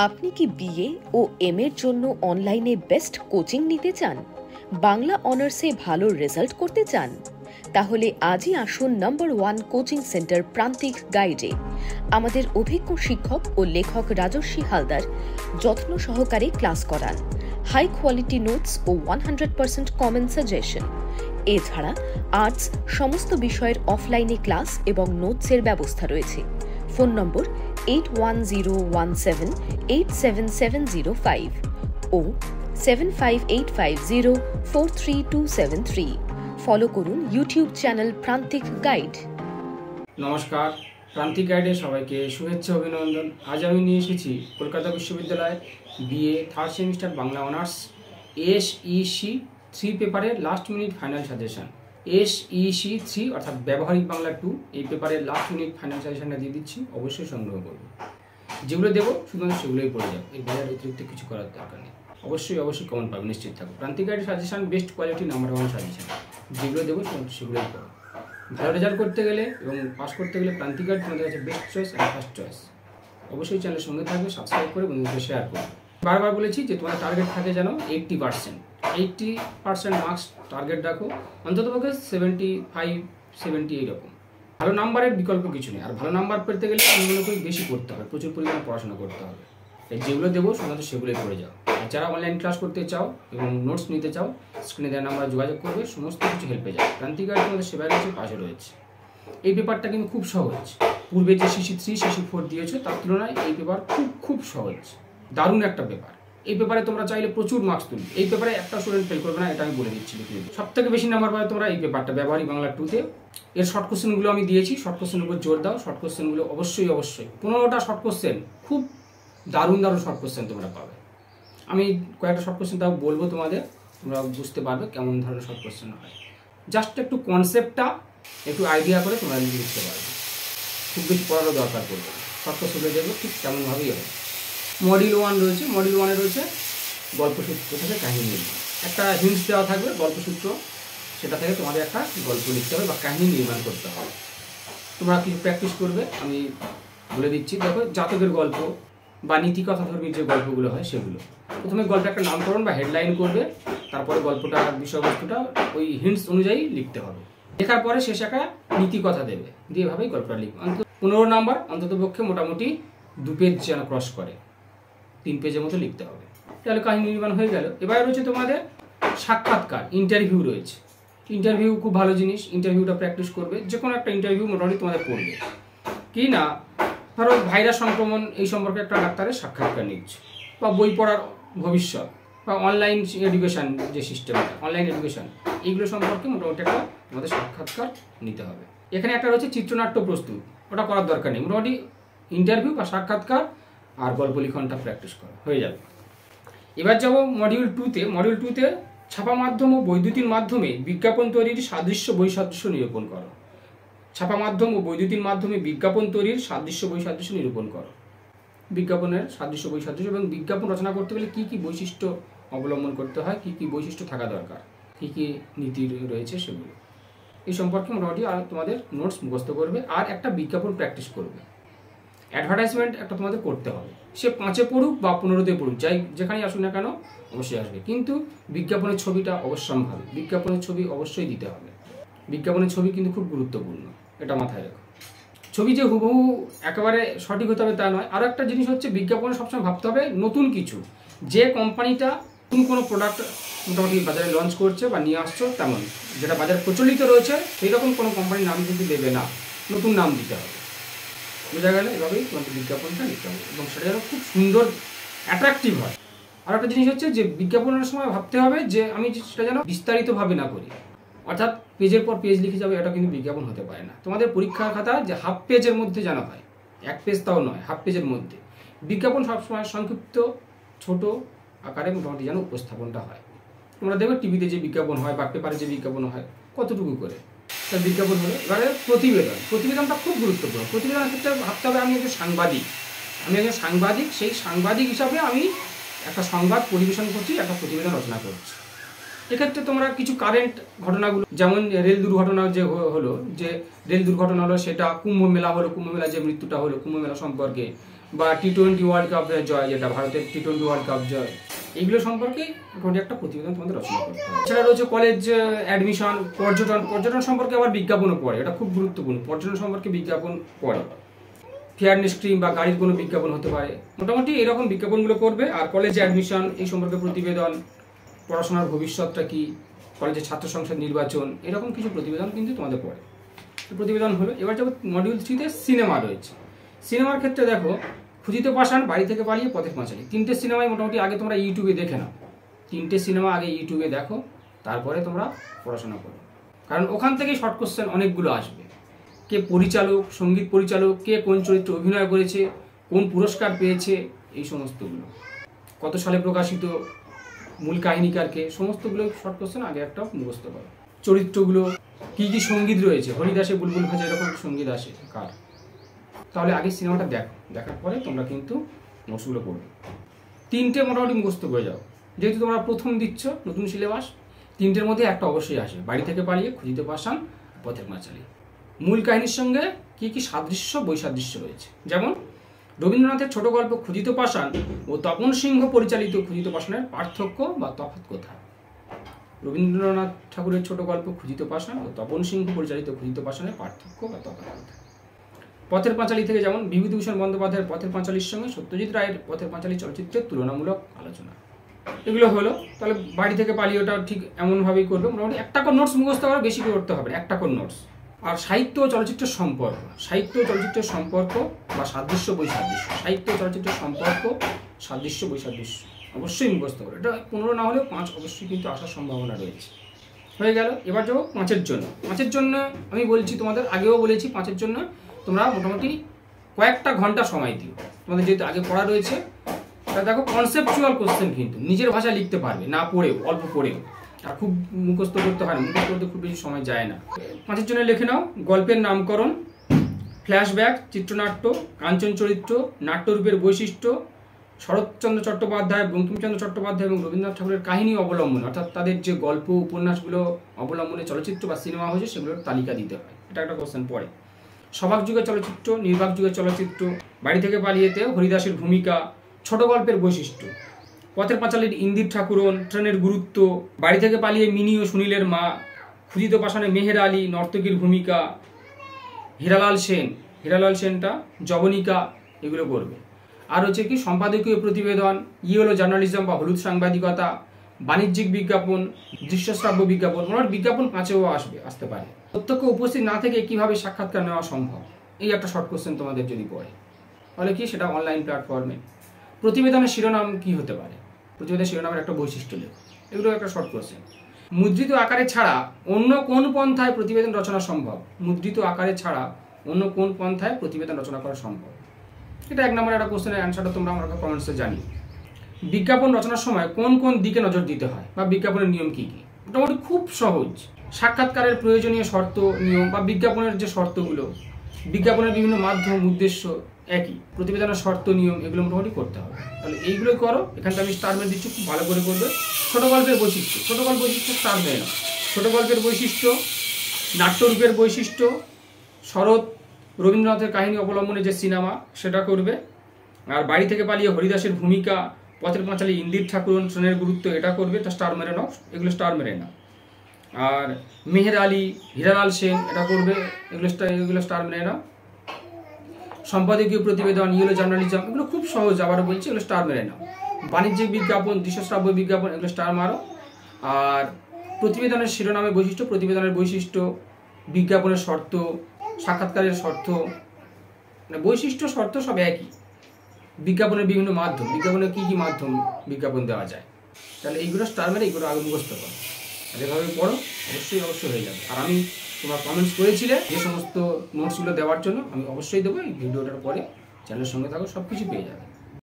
আপনি কি বিএ ও এম এর জন্য অনলাইনে বেস্ট কোচিং নিতে চান? বাংলা অনার্সে ভালো রেজাল্ট করতে চান? তাহলে আজই আসুন নম্বর 1 কোচিং সেন্টার প্রান্তিক গাইডে। আমাদের অভিজ্ঞ শিক্ষক ও লেখক রাজস্বী হালদার যত্ন সহকারে ক্লাস করান, হাই কোয়ালিটি নোটস ও 100% কমন সাজেশন। এছাড়া আর্টস সমস্ত বিষয়ের অফলাইনে ক্লাস এবং নোটসের ব্যবস্থা রয়েছে। ফোন নম্বর 8101787705 ও 7585043273। ফলো করুন ইউটিউব চ্যানেল প্রান্তিক গাইড। নমস্কার, প্রান্তিক গাইডে সবাইকে শুভেচ্ছা অভিনন্দন। আজ আমি নিয়ে এসেছি কলকাতা বিশ্ববিদ্যালয় BA third semester Bangla honours SEC 3 পেপারের last minute final suggestion. SEC 3 অর্থাৎ ব্যবহারিক বাংলা 2 এই পেপারের লাস্ট মিনিট ফাইনাল সাজেশনটা দিয়ে দিচ্ছি, অবশ্যই সংগ্রহ করবো। যেগুলো দেবো শুধুমাত্র সেগুলোই পড়ে যাবে, এর বাইরে অতিরিক্ত কিছু করার দরকার নেই। অবশ্যই কমন পাবে, নিশ্চিত থাকো। প্রান্তিক গাইডের suggestion best quality number 1 suggestion. যেগুলো দেবো সেগুলোই পড়ো। ভালো রেজাল্ট করতে গেলে এবং পাস করতে গেলে প্রান্তিক গাইড তোমাদের কাছে best choice and first choice. অবশ্যই চ্যানেলের সঙ্গে থাকবে, সাবস্ক্রাইব করে বন্ধুদের শেয়ার করবে। বারবার বলেছি যে তোমার টার্গেট থাকে যেন 80% মার্কস টার্গেট রাখো, অন্ততপক্ষে 75-70 এইরকম। ভালো নাম্বারের বিকল্প কিছু নেই। আর ভালো নাম্বার পেতে গেলে আমি মনে করি বেশি পড়তে হবে, প্রচুর পরিমাণে পড়াশোনা করতে হবে। যেগুলো দেবো শুধুমাত্র সেগুলোই পড়ে যাও। আর যারা অনলাইন ক্লাস করতে চাও এবং নোটস নিতে চাও, স্ক্রিনে দেওয়া নাম্বারে যোগাযোগ করবে, সমস্ত কিছু হেল্পে যায়। প্রান্তিক গাইড তোমাদের সেবায় রয়েছে, পাশে রয়েছে। এই পেপারটা কিন্তু খুব সহজ। পূর্বে যে CC3 CC4 দিয়েছো তার তুলনায় এই পেপার খুব সহজ, দারুণ একটা পেপার। এই পেপারে তোমরা চাইলে প্রচুর মার্কস তুলবে। এই পেপারে একটা স্টুডেন্ট ফেল করবে না, এটা আমি বলে দিচ্ছি। সব থেকে বেশি নাম্বার পাবে তোমরা এই পেপারটা, ব্যবহারিক বাংলা 2-তে। এর শর্ট কোশ্চেনগুলো আমি দিয়েছি, শর্ট কোশ্চেনের উপর জোর দাও। শর্ট কোশ্চেনগুলো অবশ্যই 15টা শর্ট কোশ্চেন, খুব দারুণ শর্ট কোশ্চেন তোমরা পাবে। আমি কয়েকটা শর্ট কোশ্চেন তাও বলবো তোমাদের, তোমরা বুঝতে পারবে কেমন ধরনের শর্ট কোশ্চেন হয়। জাস্ট একটু কনসেপ্টটা একটু আইডিয়া করে তোমরা লিখতে পারবে, খুব বেশি পড়ারও দরকার পড়বে। শর্ট কোশ্চেনগুলো দেখবো ঠিক তেমনভাবেই হবে। মডিউল 1 রয়েছে, মডিউল 1-এ রয়েছে গল্পসূত্র থেকে কাহিনী নির্মাণ। একটা হিন্টস দেওয়া থাকবে গল্পসূত্র, সেটা থেকে তোমাদের একটা গল্প লিখতে হবে বা কাহিনী নির্মাণ করতে হবে। তোমরা কিছু প্র্যাকটিস করবে, আমি বলে দিচ্ছি। দেখো, জাতকের গল্প বা নীতিকথাধর্মী যে গল্পগুলো হয় সেগুলো। প্রথমে গল্পের একটা নামকরণ বা হেডলাইন করবে, তারপরে গল্পটার বিষয়বস্তুটা ওই হিন্টস অনুযায়ী লিখতে হবে। লেখার পরে শেষে একটা নীতিকথা দেবে, দিয়ে এভাবেই গল্পটা লিখবে। অন্তত 15 নাম্বার অন্ততপক্ষে মোটামুটি 2 পেজ যেন ক্রস করে, 3 পেজের মতো লিখতে হবে। তাহলে কাহিনী নির্মাণ হয়ে গেল। এবার রয়েছে তোমাদের সাক্ষাৎকার, ইন্টারভিউ রয়েছে। ইন্টারভিউ খুব ভালো জিনিস, ইন্টারভিউটা প্র্যাকটিস করবে। যে কোনো একটা ইন্টারভিউ মোটামুটি তোমাদের পড়বে। কি না, ধরো ভাইরাস সংক্রমণ এই সম্পর্কে একটা ডাক্তারের সাক্ষাৎকার নিচ্ছে, বা বই পড়ার ভবিষ্যৎ, বা অনলাইন এডুকেশান যে সিস্টেমটা, অনলাইন এডুকেশান, এইগুলো সম্পর্কে মোটামুটি একটা আমাদের সাক্ষাৎকার নিতে হবে। এখানে একটা রয়েছে চিত্রনাট্য প্রস্তুত, ওটা করার দরকার নেই। মোটামুটি ইন্টারভিউ বা সাক্ষাৎকার আর গল্প লিখনটা প্র্যাকটিস করা হয়ে যাবে। এবার যাবো মডিউল 2-তে। মডিউল 2-তে ছাপা মাধ্যম ও বৈদ্যুতিন মাধ্যমে বিজ্ঞাপন তৈরির সাদৃশ্য বৈসাদৃশ্য নিরূপণ করো। ছাপা মাধ্যম ও বৈদ্যুতিন মাধ্যমে বিজ্ঞাপন তৈরির সাদৃশ্য বৈসাদৃশ্য নিরূপণ করো। বিজ্ঞাপনের সাদৃশ্য বৈসাদৃশ্য এবং বিজ্ঞাপন রচনা করতে গেলে কী কী বৈশিষ্ট্য অবলম্বন করতে হয়, কী কী বৈশিষ্ট্য থাকা দরকার, কী কী নীতি রয়েছে সেগুলো এই সম্পর্কে মোটামুটি আর তোমাদের নোটস মুখস্থ করবে। আর একটা বিজ্ঞাপন প্র্যাকটিস করবে। অ্যাডভার্টাইজমেন্ট একটা তোমাদের করতে হবে, সে 5-এ পড়ুক বা 15-তে পড়ুক, যেখানেই আসুক না কেন অবশ্যই আসবে। কিন্তু বিজ্ঞাপনের ছবিটা অবশ্যম্ভাবী, বিজ্ঞাপনের ছবি অবশ্যই দিতে হবে। বিজ্ঞাপনের ছবি কিন্তু খুব গুরুত্বপূর্ণ, এটা মাথায় রেখো। ছবি যে হুবহু একেবারে সঠিক হতে হবে তা নয়। আরও একটা জিনিস হচ্ছে, বিজ্ঞাপনে সবসময় ভাবতে হবে নতুন কিছু। যে কোম্পানিটা নতুন কোনো প্রোডাক্ট মোটামুটি বাজারে লঞ্চ করছে বা নিয়ে আসছো, তেমন যেটা বাজারে প্রচলিত রয়েছে সেই রকম কোনো কোম্পানির নাম কিন্তু দেবে না, নতুন নাম দিতে হবে। বোঝা গেলে? এভাবেই তোমাদের বিজ্ঞাপনটা নিতে হবে এবং সেটা যেন খুব সুন্দর অ্যাট্রাকটিভ হয়। আর একটা জিনিস হচ্ছে যে বিজ্ঞাপনের সময় ভাবতে হবে যে আমি সেটা যেন বিস্তারিতভাবে না করি, অর্থাৎ পেজের পর পেজ লিখে যাবে, এটা কিন্তু বিজ্ঞাপন হতে পারে না। তোমাদের পরীক্ষার খাতা যে হাফ পেজের মধ্যে জানা হয়, 1 পেজ তাও নয়, হাফ পেজের মধ্যে। বিজ্ঞাপন সবসময় সংক্ষিপ্ত ছোট আকারে মোটামুটি যেন উপস্থাপনটা হয়। তোমরা দেখবে টিভিতে যে বিজ্ঞাপন হয় বা পেপারে যে বিজ্ঞাপন হয় কতটুকু করে তার বিজ্ঞাপন হলো। এবারে প্রতিবেদনটা খুব গুরুত্বপূর্ণ। প্রতিবেদনের ক্ষেত্রে ভাবতে হবে আমি একজন সাংবাদিক, সেই সাংবাদিক হিসাবে আমি একটা সংবাদ পরিবেশন করছি, একটা প্রতিবেদন রচনা করছি। এক্ষেত্রে তোমরা কিছু কারেন্ট ঘটনাগুলো, যেমন রেল দুর্ঘটনা যে রেল দুর্ঘটনা হলো, সেটা কুম্ভ মেলা হলো, কুম্ভ মেলা যে মৃত্যুটা হলো কুম্ভ মেলা সম্পর্কে, বা T20 ওয়ার্ল্ড কাপ জয়, যেটা ভারতের T20 ওয়ার্ল্ড কাপ জয়, এইগুলো সম্পর্কে একটা প্রতিবেদন তোমাদের রচনা করতে হবে। এছাড়া রয়েছে কলেজ অ্যাডমিশন, পর্যটন সম্পর্কে আবার বিজ্ঞাপনও পড়ে, এটা খুব গুরুত্বপূর্ণ। পর্যটন সম্পর্কে বিজ্ঞাপন পড়ে, ফেয়ারনেস ক্রিম বা গাড়ির কোনো বিজ্ঞাপন হতে পারে, মোটামুটি এরকম বিজ্ঞাপনগুলো করবে। আর কলেজে অ্যাডমিশন এই সম্পর্কে প্রতিবেদন, পড়াশোনার ভবিষ্যৎটা কি, কলেজের ছাত্র সংসদ নির্বাচন, এরকম কিছু প্রতিবেদন কিন্তু তোমাদের পড়ে। প্রতিবেদন হলো। এবার যাবো মডিউল 3-তে সিনেমা রয়েছে। সিনেমার ক্ষেত্রে দেখো, খুঁজিতে পাষাণ, বাড়ি থেকে পালিয়ে, পথের পাঁচালী, 3টে সিনেমাই মোটামুটি আগে তোমরা ইউটিউবে দেখে নাও। 3টে সিনেমা আগে ইউটিউবে দেখো, তারপরে তোমরা পড়াশোনা করো, কারণ ওখান থেকেই শর্ট কোশ্চেন অনেকগুলো আসবে। কে পরিচালক, সঙ্গীত পরিচালক, কে কোন চরিত্রে অভিনয় করেছে, কোন পুরস্কার পেয়েছে, এই সমস্তগুলো, কত সালে প্রকাশিত, মূল কাহিনীকারকে, সমস্তগুলো শর্ট কোশ্চেন আগে একটা মুখস্থ করো। চরিত্রগুলো, কি কি সঙ্গীত রয়েছে, হরিদাসে বুলবুল ভাজা এরকম সঙ্গীত আসে কার, তাহলে আগে সিনেমাটা দেখো, দেখার পরে তোমরা কিন্তু নোটসগুলো পড়বে। 3টে মোটামুটি মুখস্থ করে যাও, যেহেতু তোমরা প্রথম দিচ্ছ নতুন সিলেবাস। 3টের মধ্যে একটা অবশ্যই আসে, বাড়ি থেকে পালিয়ে, খুঁজিতে পাষাণ, পথের পাঁচালী। মূল কাহিনীর সঙ্গে কি কি সাদৃশ্য বৈসাদৃশ্য রয়েছে, যেমন রবীন্দ্রনাথের ছোট গল্প খুঁজিতে পাষাণ ও তপন সিংহ পরিচালিত খুঁজিতে পাষাণের পার্থক্য বা তফাৎ কোথায়? রবীন্দ্রনাথ ঠাকুরের ছোট গল্প খুঁজিতে পাষাণ ও তপন সিংহ পরিচালিত খুঁজিতে পাষাণের পার্থক্য বা তফাৎ কোথায়? পথের পাঁচালী থেকে যেমন বিভূতিভূষণ বন্দ্যোপাধ্যায়ের পথের পাঁচালীর সঙ্গে সত্যজিৎ রায়ের পথের পাঁচালী চলচ্চিত্রের তুলনামূলক আলোচনা, এগুলো হলো। তাহলে বাড়ি থেকে পালিয়ে ওটা ঠিক এমনভাবেই করবে, মোটামুটি একটা করে নোটস মুখস্থ করা, বেশি করতে হবে না, একটা করে নোটস। আর সাহিত্য ও চলচ্চিত্রের সম্পর্ক, সাহিত্য ও চলচ্চিত্রের সম্পর্ক বা সাদৃশ্য বৈসাদৃশ্য, সাহিত্য ও চলচ্চিত্রের সম্পর্ক, সাদৃশ্য বৈসাদৃশ্য অবশ্যই মুখস্থ করে। এটা 15 না হলেও 5 অবশ্যই কিন্তু আসার সম্ভাবনা রয়েছে। হয়ে গেল। এবার যাবো 5-এর জন্য। 5-এর জন্য আমি বলছি, তোমাদের আগেও বলেছি, 5-এর জন্য তোমরা মোটামুটি কয়েকটা ঘন্টা সময় দিও। তোমাদের যেহেতু আগে পড়া রয়েছে, তা দেখো কনসেপচুয়াল কোশ্চেন কিন্তু নিজের ভাষায় লিখতে পারবে, না পড়েও, অল্প পড়েও, আর খুব মুখস্থ করতে হয় না, মুখস্থ করতে খুব বেশি সময় যায় না। 5-এর জন্য লিখে নাও গল্পের নামকরণ, ফ্ল্যাশব্যাক, চিত্রনাট্য, কাঞ্চন চরিত্র, নাট্যরূপের বৈশিষ্ট্য, শরৎচন্দ্র চট্টোপাধ্যায়, বঙ্কিমচন্দ্র চট্টোপাধ্যায় এবং রবীন্দ্রনাথ ঠাকুরের কাহিনী অবলম্বন, অর্থাৎ তাদের যে গল্প উপন্যাসগুলো অবলম্বনে চলচ্চিত্র বা সিনেমা হয়েছে সেগুলোর তালিকা দিতে হয়। এটা একটা কোশ্চেন পড়ে। সবাক যুগের চলচ্চিত্র, নির্বাক যুগের চলচ্চিত্র, বাড়ি থেকে পালিয়েতে হরিদাসের ভূমিকা, ছোট গল্পের বৈশিষ্ট্য, পথের পাঁচালীর ইন্দির ঠাকুরন, ট্রেনের গুরুত্ব, বাড়ি থেকে পালিয়ে মিনি ও সুনীলের মা, খুঁজিতে পাষাণে মেহের আলী নর্তকীর ভূমিকা, হীরালাল সেনটা জবনিকা, এগুলো করবে। আর হচ্ছে কি সম্পাদকীয় প্রতিবেদন, হলো জার্নালিজম বা হলুদ সাংবাদিকতা, বাণিজ্যিক বিজ্ঞাপন, দৃশ্যশ্রাব্য বিজ্ঞাপন, ওনার বিজ্ঞাপন 5-এও আসতে পারে। প্রত্যক্ষ উপস্থিত না থেকে কিভাবে সাক্ষাৎকার নেওয়া সম্ভব, এই একটা শর্ট কোশ্চেন তোমাদের যদি পড়ে, তাহলে কি সেটা অনলাইন প্ল্যাটফর্মে। প্রতিবেদনের শিরোনাম কি হতে পারে, প্রতিবেদনের শিরোনামের একটা বৈশিষ্ট্য লেখো, এগুলো একটা শর্ট কোশ্চেন। মুদ্রিত আকারে ছাড়া অন্য কোন পন্থায় প্রতিবেদন রচনা সম্ভব, মুদ্রিত আকারে ছাড়া অন্য কোন পন্থায় প্রতিবেদন রচনা করা সম্ভব, এটা 1 নম্বরের একটা কোশ্চেনের অ্যান্সারটা তোমরা আমাকে কমেন্টসে জানিও। বিজ্ঞাপন রচনার সময় কোন কোন দিকে নজর দিতে হয় বা বিজ্ঞাপনের নিয়ম কি কি, মোটামুটি খুব সহজ। সাক্ষাৎকারের প্রয়োজনীয় শর্ত, নিয়ম বা বিজ্ঞাপনের যে শর্তগুলো, বিজ্ঞাপনের বিভিন্ন মাধ্যম, উদ্দেশ্য একই, প্রতিবেদনের শর্ত, নিয়ম, এগুলো মোটামুটি করতে হবে। তাহলে এইগুলোই করো। এখানটা আমি স্টার মেরে দিচ্ছি, খুব ভালো করে করবে। ছোট গল্পের বৈশিষ্ট্য, ছোট গল্প বৈশিষ্ট্য স্টার মেরে নাও। ছোট গল্পের বৈশিষ্ট্য, নাট্যরূপের বৈশিষ্ট্য, রবীন্দ্রনাথের কাহিনী অবলম্বনে যে সিনেমা সেটা করবে। আর বাড়ি থেকে পালিয়ে হরিদাসের ভূমিকা, পথের পাঁচালী ইন্দির ঠাকুরন, ট্রেনের গুরুত্ব, এটা করবে, এটা স্টার মেরে নাও, এগুলো স্টার মেরে নাও। আর মেহের আলী, হীরালাল সেন, এটা করবে, এগুলো স্টার মেরে নাও। সম্পাদকীয় প্রতিবেদন, হলো জার্নালিজম, এগুলো খুব সহজ, আবারও বলছি, এগুলো স্টার মেরে নাও। বাণিজ্যিক বিজ্ঞাপন, দৃশ্যশ্রাব্য বিজ্ঞাপন, এগুলো স্টার মারো। আর প্রতিবেদনের শিরোনামের বৈশিষ্ট্য, প্রতিবেদনের বৈশিষ্ট্য, বিজ্ঞাপনের শর্ত, সাক্ষাৎকারের শর্ত, মানে বৈশিষ্ট্য শর্ত সব একই। বিজ্ঞাপনের বিভিন্ন মাধ্যম, বিজ্ঞাপনের কি কি মাধ্যম বিজ্ঞাপন দেওয়া যায়, তাহলে এইগুলো স্টার মেরে এইগুলো আগে মুখস্থ করো। যেভাবে পড়ো অবশ্যই হয়ে যাবে। আর আমি তোমরা কমেন্টস করেছিলে যে সমস্ত নোটসগুলো দেওয়ার জন্য, আমি অবশ্যই দেবো। এই ভিডিওটার পরে চ্যানেলের সঙ্গে থাকো, সব কিছু পেয়ে যাবে।